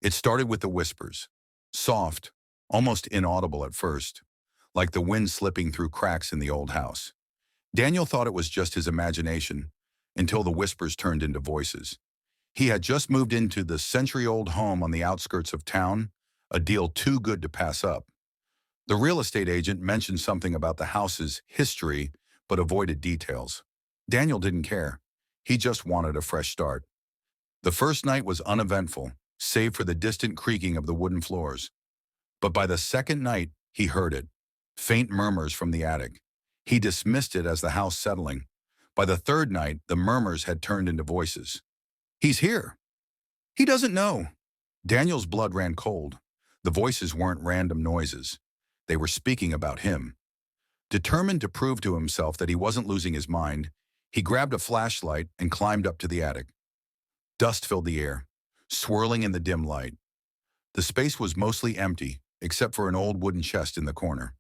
It started with the whispers, soft, almost inaudible at first, like the wind slipping through cracks in the old house. Daniel thought it was just his imagination until the whispers turned into voices. He had just moved into the century-old home on the outskirts of town, a deal too good to pass up. The real estate agent mentioned something about the house's history, but avoided details. Daniel didn't care. He just wanted a fresh start. The first night was uneventful, save for the distant creaking of the wooden floors. But by the second night, he heard it. Faint murmurs from the attic. He dismissed it as the house settling. By the third night, the murmurs had turned into voices. "He's here. He doesn't know." Daniel's blood ran cold. The voices weren't random noises. They were speaking about him. Determined to prove to himself that he wasn't losing his mind, he grabbed a flashlight and climbed up to the attic. Dust filled the air, swirling in the dim light. The space was mostly empty, except for an old wooden chest in the corner.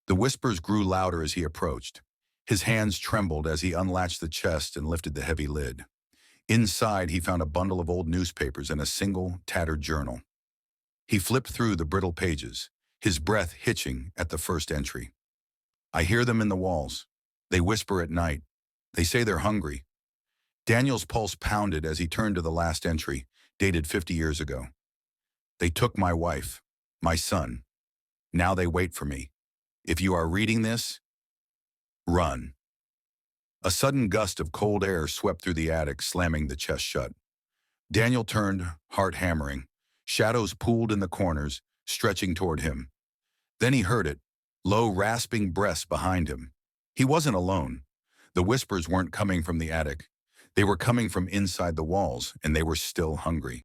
The whispers grew louder as he approached. His hands trembled as he unlatched the chest and lifted the heavy lid. Inside, he found a bundle of old newspapers and a single, tattered journal. He flipped through the brittle pages, his breath hitching at the first entry. "I hear them in the walls. They whisper at night. They say they're hungry." Daniel's pulse pounded as he turned to the last entry, dated 50 years ago. "They took my wife, my son. Now they wait for me. If you are reading this, run." A sudden gust of cold air swept through the attic, slamming the chest shut. Daniel turned, heart hammering. Shadows pooled in the corners, stretching toward him. Then he heard it, low, rasping breaths behind him. He wasn't alone. The whispers weren't coming from the attic. They were coming from inside the walls, and they were still hungry.